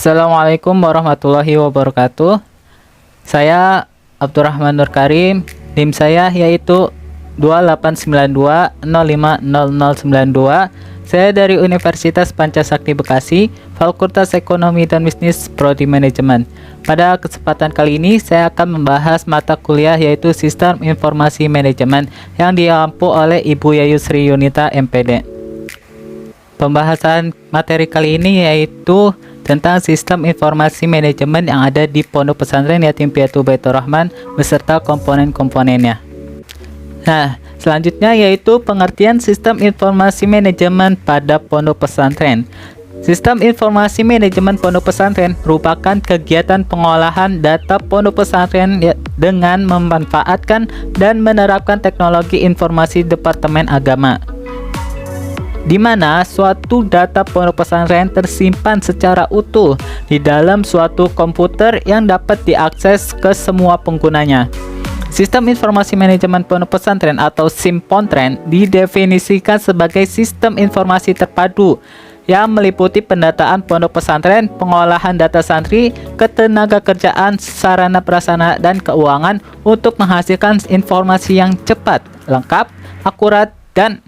Assalamualaikum warahmatullahi wabarakatuh. Saya Abdurrahman Nur Karim. NIM saya yaitu 2892050092. Saya dari Universitas Pancasakti Bekasi, Fakultas Ekonomi dan Bisnis Prodi Manajemen. Pada kesempatan kali ini saya akan membahas mata kuliah yaitu Sistem Informasi Manajemen yang diampu oleh Ibu Yayu Sri Yunita MPD. Pembahasan materi kali ini yaitu tentang sistem informasi manajemen yang ada di Pondok Pesantren Yatim Piatu Baitur Rahman beserta komponen-komponennya. Nah, selanjutnya yaitu pengertian sistem informasi manajemen pada pondok pesantren. Sistem informasi manajemen pondok pesantren merupakan kegiatan pengolahan data pondok pesantren dengan memanfaatkan dan menerapkan teknologi informasi Departemen Agama, di mana suatu data pondok pesantren tersimpan secara utuh di dalam suatu komputer yang dapat diakses ke semua penggunanya. Sistem informasi manajemen pondok pesantren atau SIMPONTREN didefinisikan sebagai sistem informasi terpadu yang meliputi pendataan pondok pesantren, pengolahan data santri, ketenagakerjaan, sarana prasarana, dan keuangan untuk menghasilkan informasi yang cepat, lengkap, akurat, dan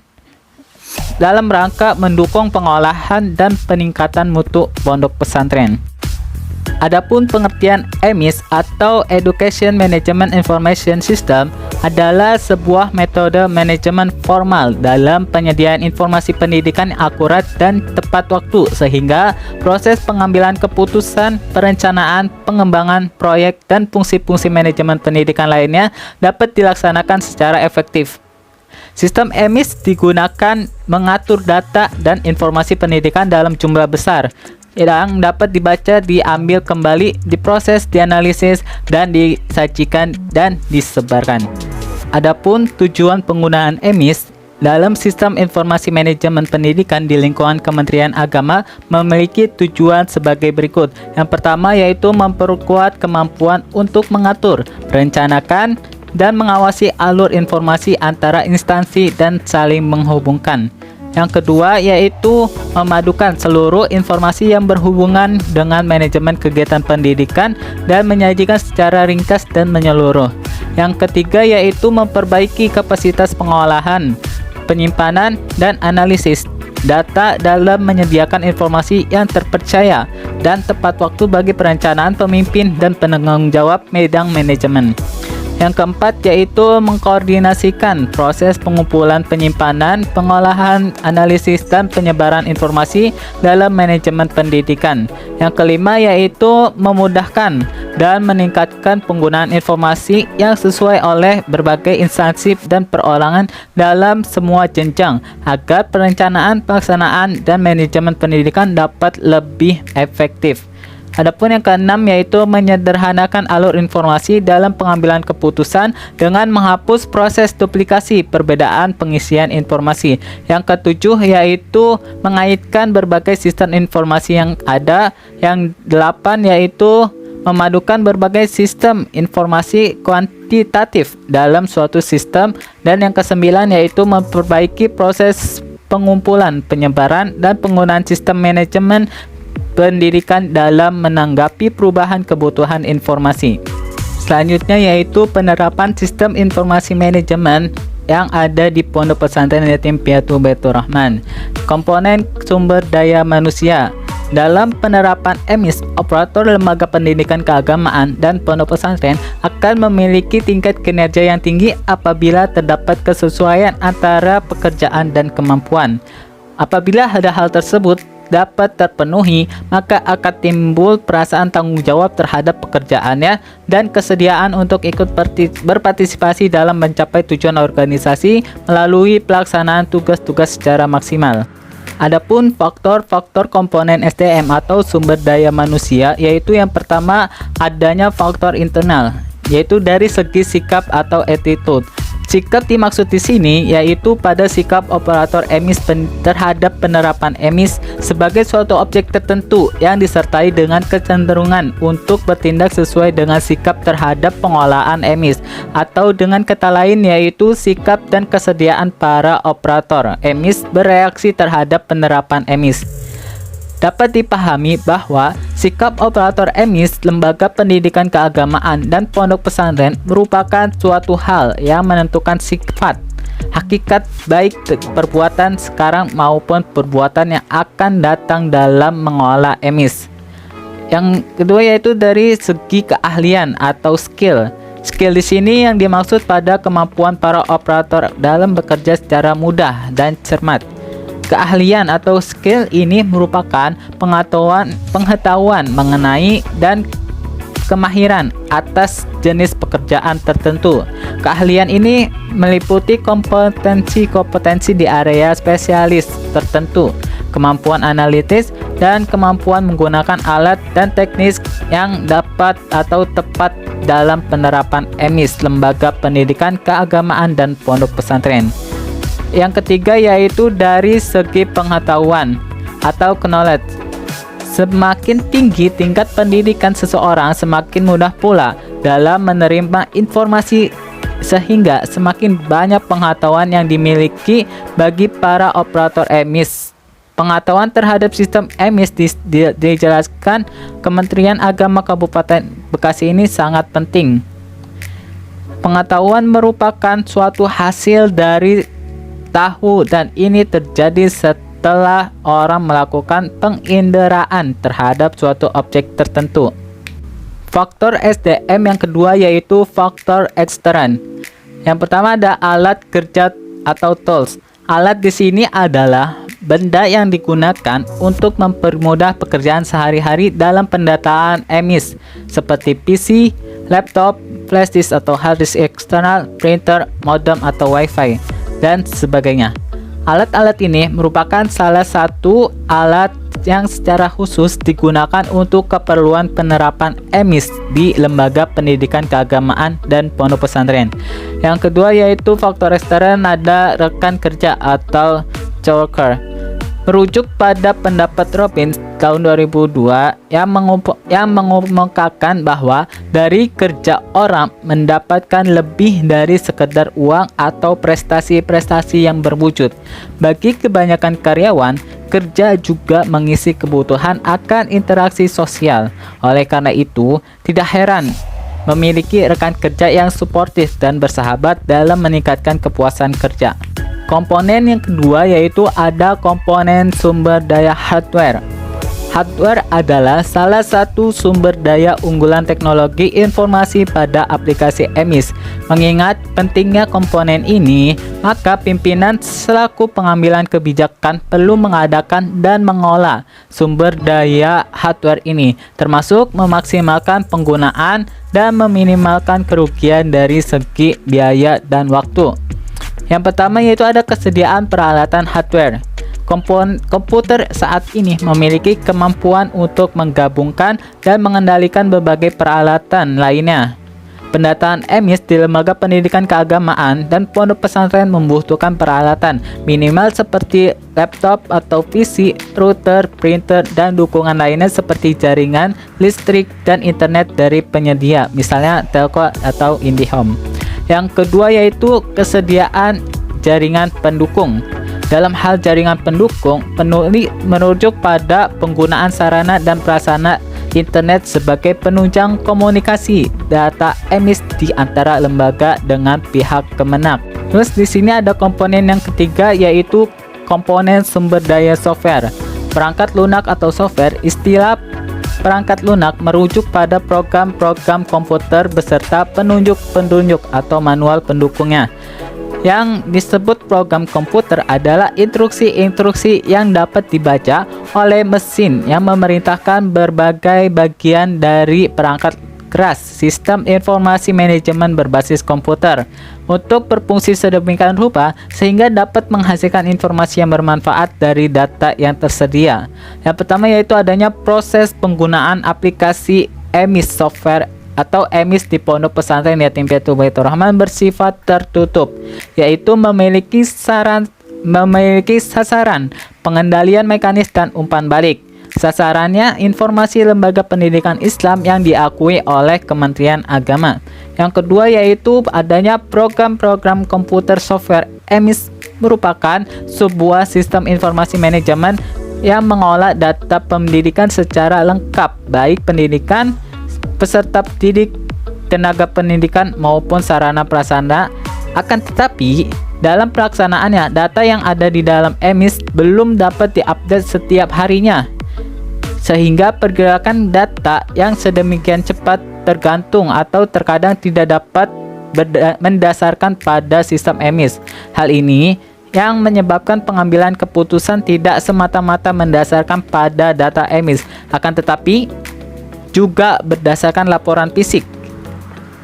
dalam rangka mendukung pengolahan dan peningkatan mutu pondok pesantren. Adapun pengertian EMIS atau Education Management Information System adalah sebuah metode manajemen formal dalam penyediaan informasi pendidikan yang akurat dan tepat waktu sehingga proses pengambilan keputusan, perencanaan, pengembangan proyek, dan fungsi-fungsi manajemen pendidikan lainnya dapat dilaksanakan secara efektif. Sistem EMIS digunakan mengatur data dan informasi pendidikan dalam jumlah besar yang dapat dibaca, diambil kembali, diproses, dianalisis, dan disajikan dan disebarkan. Adapun tujuan penggunaan EMIS dalam sistem informasi manajemen pendidikan di lingkungan Kementerian Agama memiliki tujuan sebagai berikut. Yang pertama yaitu memperkuat kemampuan untuk mengatur, merencanakan, dan mengawasi alur informasi antara instansi dan saling menghubungkan. Yang kedua yaitu memadukan seluruh informasi yang berhubungan dengan manajemen kegiatan pendidikan dan menyajikan secara ringkas dan menyeluruh. Yang ketiga yaitu memperbaiki kapasitas pengolahan, penyimpanan, dan analisis data dalam menyediakan informasi yang terpercaya dan tepat waktu bagi perencanaan pemimpin dan penanggung jawab bidang manajemen. Yang keempat yaitu mengkoordinasikan proses pengumpulan, penyimpanan, pengolahan, analisis, dan penyebaran informasi dalam manajemen pendidikan. Yang kelima yaitu memudahkan dan meningkatkan penggunaan informasi yang sesuai oleh berbagai instansi dan perorangan dalam semua jenjang agar perencanaan, pelaksanaan, dan manajemen pendidikan dapat lebih efektif. Adapun yang keenam yaitu menyederhanakan alur informasi dalam pengambilan keputusan dengan menghapus proses duplikasi perbedaan pengisian informasi. Yang ketujuh yaitu mengaitkan berbagai sistem informasi yang ada. Yang delapan yaitu memadukan berbagai sistem informasi kuantitatif dalam suatu sistem. Dan yang kesembilan yaitu memperbaiki proses pengumpulan, penyebaran, dan penggunaan sistem manajemen pendidikan dalam menanggapi perubahan kebutuhan informasi. Selanjutnya yaitu penerapan sistem informasi manajemen yang ada di Pondok Pesantren Yatim Piatu Baitur Rahman. Komponen sumber daya manusia. Dalam penerapan EMIS, operator lembaga pendidikan keagamaan dan pondok pesantren akan memiliki tingkat kinerja yang tinggi apabila terdapat kesesuaian antara pekerjaan dan kemampuan. Apabila ada hal tersebut dapat terpenuhi, maka akan timbul perasaan tanggung jawab terhadap pekerjaannya dan kesediaan untuk ikut berpartisipasi dalam mencapai tujuan organisasi melalui pelaksanaan tugas-tugas secara maksimal. Adapun faktor-faktor komponen SDM atau sumber daya manusia yaitu yang pertama adanya faktor internal, yaitu dari segi sikap atau attitude. Sikap dimaksud di sini yaitu pada sikap operator EMIS terhadap penerapan EMIS sebagai suatu objek tertentu yang disertai dengan kecenderungan untuk bertindak sesuai dengan sikap terhadap pengolahan EMIS, atau dengan kata lain yaitu sikap dan kesediaan para operator EMIS bereaksi terhadap penerapan EMIS. dapat dipahami bahwa sikap operator EMIS, lembaga pendidikan keagamaan, dan pondok pesantren merupakan suatu hal yang menentukan sifat, hakikat baik perbuatan sekarang maupun perbuatan yang akan datang dalam mengolah EMIS. Yang kedua yaitu dari segi keahlian atau skill. Skill di sini yang dimaksud pada kemampuan para operator dalam bekerja secara mudah dan cermat. Keahlian atau skill ini merupakan pengetahuan mengenai dan kemahiran atas jenis pekerjaan tertentu. Keahlian ini meliputi kompetensi di area spesialis tertentu, kemampuan analitis, dan kemampuan menggunakan alat dan teknis yang dapat atau tepat dalam penerapan EMIS, lembaga pendidikan keagamaan dan pondok pesantren. Yang ketiga yaitu dari segi pengetahuan atau knowledge. Semakin tinggi tingkat pendidikan seseorang, semakin mudah pula dalam menerima informasi, sehingga semakin banyak pengetahuan yang dimiliki bagi para operator EMIS. Pengetahuan terhadap sistem EMIS dijelaskan Kementerian Agama Kabupaten Bekasi ini sangat penting. Pengetahuan merupakan suatu hasil dari tahu, dan ini terjadi setelah orang melakukan penginderaan terhadap suatu objek tertentu. Faktor SDM yang kedua yaitu faktor ekstern. Yang pertama ada alat kerja atau tools. Alat di sini adalah benda yang digunakan untuk mempermudah pekerjaan sehari-hari dalam pendataan EMIS seperti PC, laptop, flash disk atau hard disk eksternal, printer, modem atau wifi, dan sebagainya. Alat-alat ini merupakan salah satu alat yang secara khusus digunakan untuk keperluan penerapan EMIS di lembaga pendidikan keagamaan dan pondok pesantren. Yang kedua yaitu faktor ekstern, ada rekan kerja atau coworker. Merujuk pada pendapat Robin tahun 2002 yang mengumumkan bahwa dari kerja orang mendapatkan lebih dari sekedar uang atau prestasi-prestasi yang berwujud. Bagi kebanyakan karyawan, kerja juga mengisi kebutuhan akan interaksi sosial. Oleh karena itu, tidak heran memiliki rekan kerja yang suportif dan bersahabat dalam meningkatkan kepuasan kerja. Komponen yang kedua yaitu ada komponen sumber daya hardware. Hardware adalah salah satu sumber daya unggulan teknologi informasi pada aplikasi EMIS. Mengingat pentingnya komponen ini, maka pimpinan selaku pengambilan kebijakan perlu mengadakan dan mengolah sumber daya hardware ini, termasuk memaksimalkan penggunaan dan meminimalkan kerugian dari segi biaya dan waktu. Yang pertama yaitu ada kesediaan peralatan hardware. Komputer saat ini memiliki kemampuan untuk menggabungkan dan mengendalikan berbagai peralatan lainnya. Pendataan EMIS di lembaga pendidikan keagamaan dan pondok pesantren membutuhkan peralatan minimal seperti laptop atau PC, router, printer, dan dukungan lainnya seperti jaringan, listrik, dan internet dari penyedia, misalnya Telco atau IndiHome. Yang kedua yaitu kesediaan jaringan pendukung. Dalam hal jaringan pendukung, penulis merujuk pada penggunaan sarana dan prasarana internet sebagai penunjang komunikasi data EMIS di antara lembaga dengan pihak kemenang. Terus di sini ada komponen yang ketiga yaitu komponen sumber daya software. Perangkat lunak atau software, istilah perangkat lunak merujuk pada program-program komputer beserta penunjuk-penunjuk atau manual pendukungnya. Yang disebut program komputer adalah instruksi-instruksi yang dapat dibaca oleh mesin yang memerintahkan berbagai bagian dari perangkat keras sistem informasi manajemen berbasis komputer untuk berfungsi sedemikian rupa sehingga dapat menghasilkan informasi yang bermanfaat dari data yang tersedia. Yang pertama yaitu adanya proses penggunaan aplikasi EMIS software atau EMIS di pondok pesantren Yatim Piatu Baitur Rahman bersifat tertutup, yaitu memiliki sasaran, pengendalian mekanis, dan umpan balik. Sasarannya informasi lembaga pendidikan Islam yang diakui oleh Kementerian Agama. Yang kedua yaitu adanya program-program komputer software. EMIS merupakan sebuah sistem informasi manajemen yang mengolah data pendidikan secara lengkap, baik pendidikan, peserta didik, tenaga pendidikan maupun sarana prasarana. Akan tetapi, dalam pelaksanaannya, data yang ada di dalam EMIS belum dapat diupdate setiap harinya, sehingga pergerakan data yang sedemikian cepat tergantung atau terkadang tidak dapat mendasarkan pada sistem EMIS. Hal ini yang menyebabkan pengambilan keputusan tidak semata-mata mendasarkan pada data EMIS, akan tetapi juga berdasarkan laporan fisik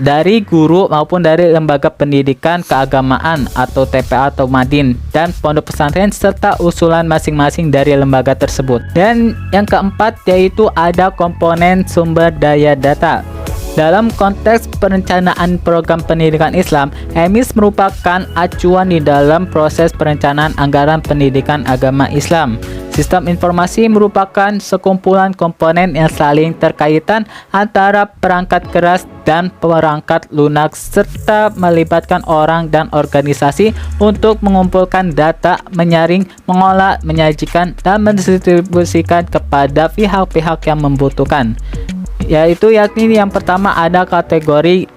dari guru maupun dari lembaga pendidikan keagamaan atau TPA atau Madin dan pondok pesantren, serta usulan masing-masing dari lembaga tersebut. Dan yang keempat yaitu ada komponen sumber daya data. Dalam konteks perencanaan program pendidikan Islam, EMIS merupakan acuan di dalam proses perencanaan anggaran pendidikan agama Islam. Sistem informasi merupakan sekumpulan komponen yang saling terkaitan antara perangkat keras dan perangkat lunak, serta melibatkan orang dan organisasi untuk mengumpulkan data, menyaring, mengolah, menyajikan, dan mendistribusikan kepada pihak-pihak yang membutuhkan. Yakni yang pertama ada kategori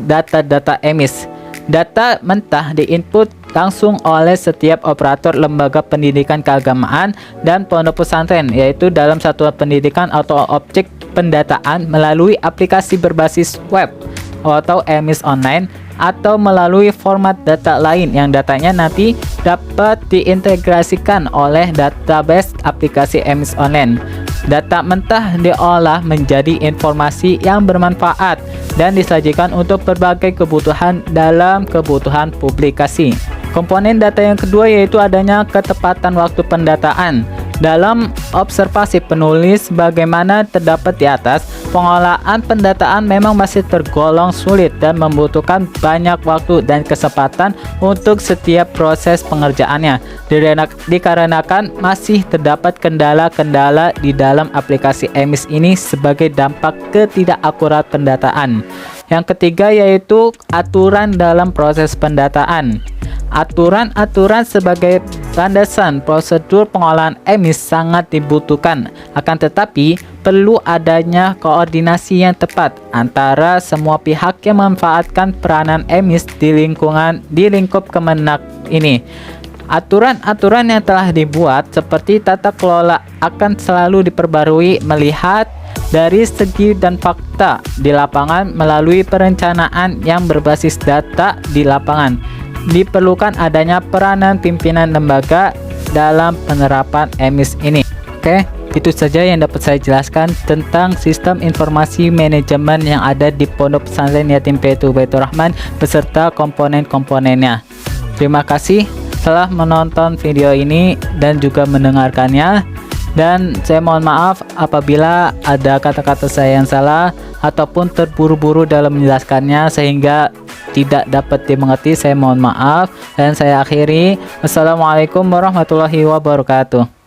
data-data EMIS. Data mentah diinput langsung oleh setiap operator lembaga pendidikan keagamaan dan pondok pesantren, yaitu dalam satuan pendidikan atau objek pendataan melalui aplikasi berbasis web atau EMIS online, atau melalui format data lain yang datanya nanti dapat diintegrasikan oleh database aplikasi EMIS online. Data mentah diolah menjadi informasi yang bermanfaat dan disajikan untuk berbagai kebutuhan dalam kebutuhan publikasi. Komponen data yang kedua yaitu adanya ketepatan waktu pendataan. Dalam observasi penulis bagaimana terdapat di atas, pengolahan pendataan memang masih tergolong sulit dan membutuhkan banyak waktu dan kesempatan untuk setiap proses pengerjaannya, dikarenakan masih terdapat kendala-kendala di dalam aplikasi EMIS ini sebagai dampak ketidakakurat pendataan. Yang ketiga yaitu aturan dalam proses pendataan. Aturan-aturan sebagai landasan prosedur pengolahan EMIS sangat dibutuhkan, akan tetapi perlu adanya koordinasi yang tepat antara semua pihak yang memanfaatkan peranan EMIS di lingkup Kemenak ini. Aturan-aturan yang telah dibuat seperti tata kelola akan selalu diperbarui melihat dari segi dan fakta di lapangan melalui perencanaan yang berbasis data di lapangan. Diperlukan adanya peranan pimpinan lembaga dalam penerapan EMIS ini. Oke, itu saja yang dapat saya jelaskan tentang sistem informasi manajemen yang ada di Pondok Pesantren Yatim Piatu Baitur Rahman beserta komponen-komponennya. Terima kasih telah menonton video ini dan juga mendengarkannya. Dan saya mohon maaf apabila ada kata-kata saya yang salah ataupun terburu-buru dalam menjelaskannya sehingga tidak dapat dimengerti. Saya mohon maaf dan saya akhiri. Wassalamualaikum warahmatullahi wabarakatuh.